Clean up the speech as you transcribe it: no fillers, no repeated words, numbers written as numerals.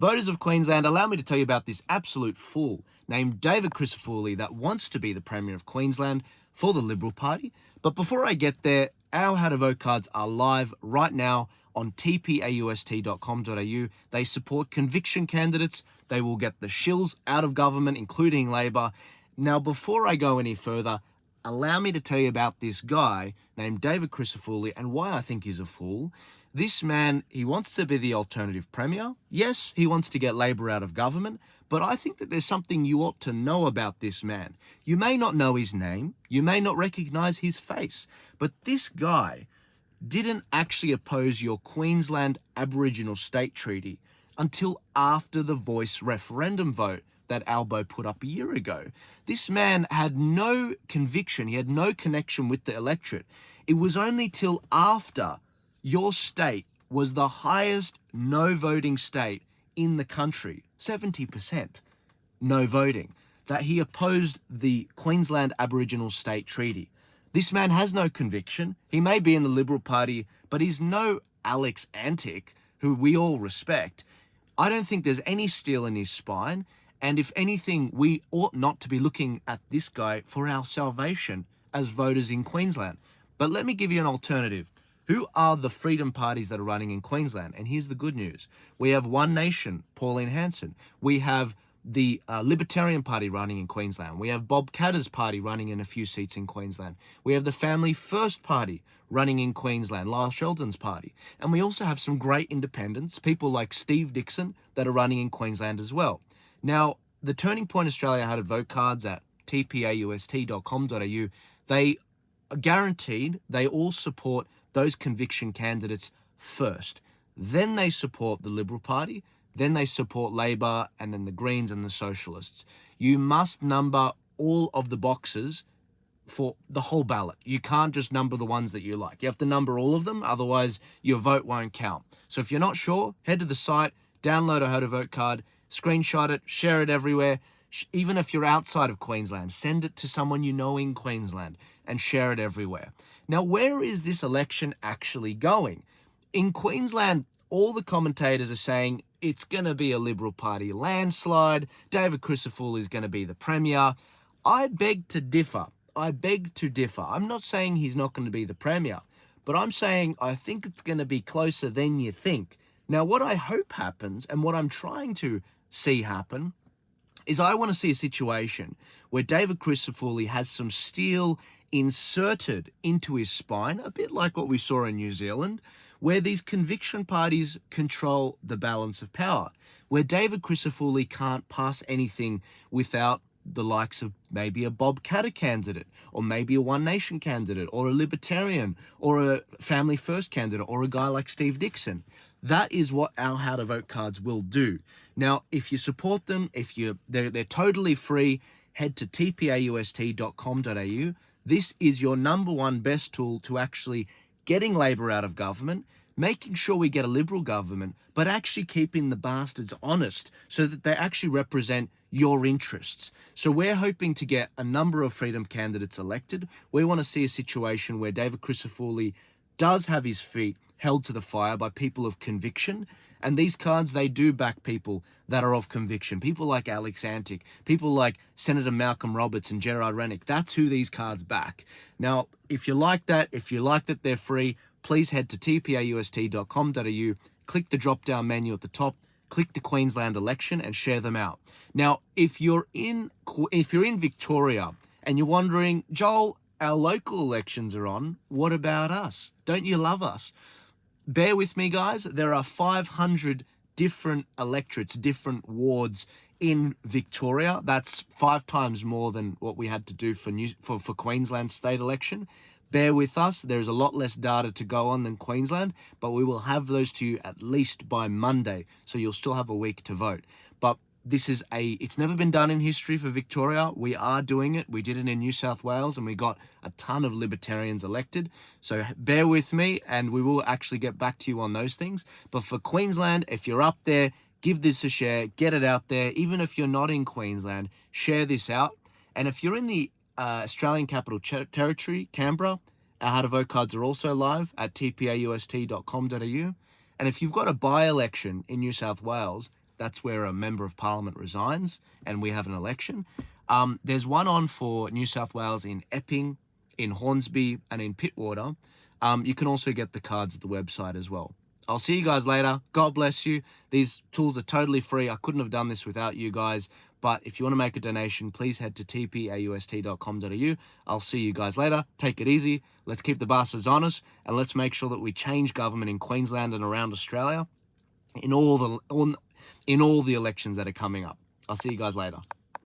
Voters of Queensland, allow me to tell you about this absolute fool named David Crisafulli that wants to be the Premier of Queensland for the Liberal Party. But before I get there, our How to Vote cards are live right now on tpaust.com.au. They support conviction candidates. They will get the shills out of government, including Labor. Now, before I go any further, allow me to tell you about this guy named David Crisafulli and why I think he's a fool. This man, he wants to be the alternative premier. Yes, he wants to get Labor out of government, but I think that there's something you ought to know about this man. You may not know his name, you may not recognize his face, but this guy didn't actually oppose your Queensland Aboriginal State Treaty until after the Voice referendum vote that Albo put up a year ago. This man had no conviction, he had no connection with the electorate. It was only till after your state was the highest no voting state in the country, 70% no voting, that he opposed the Queensland Aboriginal State Treaty. This man has no conviction. He may be in the Liberal Party, but he's no Alex Antic, who we all respect. I don't think there's any steel in his spine. And if anything, we ought not to be looking at this guy for our salvation as voters in Queensland. But let me give you an alternative. Who are the freedom parties that are running in Queensland? And here's the good news. We have One Nation, Pauline Hanson. We have the Libertarian Party running in Queensland. We have Bob Katter's party running in a few seats in Queensland. We have the Family First Party running in Queensland, Lyle Sheldon's party. And we also have some great independents, people like Steve Dixon, that are running in Queensland as well. Now, the Turning Point Australia How to Vote cards at tpaust.com.au, they are guaranteed they all support those conviction candidates first. Then they support the Liberal Party, then they support Labor, and then the Greens and the Socialists. You must number all of the boxes for the whole ballot. You can't just number the ones that you like. You have to number all of them, otherwise your vote won't count. So if you're not sure, head to the site, download a How to Vote card, screenshot it, share it everywhere. Even if you're outside of Queensland, send it to someone you know in Queensland and share it everywhere. Now, where is this election actually going? In Queensland, all the commentators are saying it's going to be a Liberal Party landslide. David Crisafulli is going to be the Premier. I beg to differ. I'm not saying he's not going to be the Premier, but I'm saying I think it's going to be closer than you think. Now, what I hope happens and what I'm trying to see happen is I want to see a situation where David Crisafulli has some steel inserted into his spine, a bit like what we saw in New Zealand, where these conviction parties control the balance of power, where David Crisafulli can't pass anything without the likes of maybe a Bob Katter candidate, or maybe a One Nation candidate, or a Libertarian, or a Family First candidate, or a guy like Steve Dixon. That is what our How to Vote cards will do. Now, if you support them, they're totally free, head to tpaust.com.au. This is your number one best tool to actually getting Labor out of government, making sure we get a Liberal government, but actually keeping the bastards honest so that they actually represent your interests. So we're hoping to get a number of freedom candidates elected. We want to see a situation where David Crisafulli does have his feet held to the fire by people of conviction. And these cards, they do back people that are of conviction. People like Alex Antic, people like Senator Malcolm Roberts and Gerard Rennick. That's who these cards back. Now, if you like that they're free, please head to tpaust.com.au, click the drop-down menu at the top, click the Queensland election and share them out. Now, if you're in Victoria and you're wondering, Joel, our local elections are on, what about us? Don't you love us? Bear with me, guys. There are 500 different electorates, different wards in Victoria. That's 5 times more than what we had to do for Queensland state election. Bear with us. There's a lot less data to go on than Queensland, but we will have those to you at least by Monday, so you'll still have a week to vote. But it's never been done in history for Victoria. We are doing it. We did it in New South Wales and we got a ton of Libertarians elected. So bear with me and we will actually get back to you on those things. But for Queensland, if you're up there, give this a share, get it out there. Even if you're not in Queensland, share this out. And if you're in the Australian Capital Territory, Canberra, our How to Vote cards are also live at tpaust.com.au. And if you've got a by-election in New South Wales, That's where a member of parliament resigns and we have an election. There's one on for New South Wales in Epping, in Hornsby, and in Pittwater. You can also get the cards at the website as well. I'll see you guys later. God bless you. These tools are totally free. I couldn't have done this without you guys. But if you want to make a donation, please head to tpaust.com.au. I'll see you guys later. Take it easy. Let's keep the bastards honest, and let's make sure that we change government in Queensland and around Australia in all the elections that are coming up. I'll see you guys later.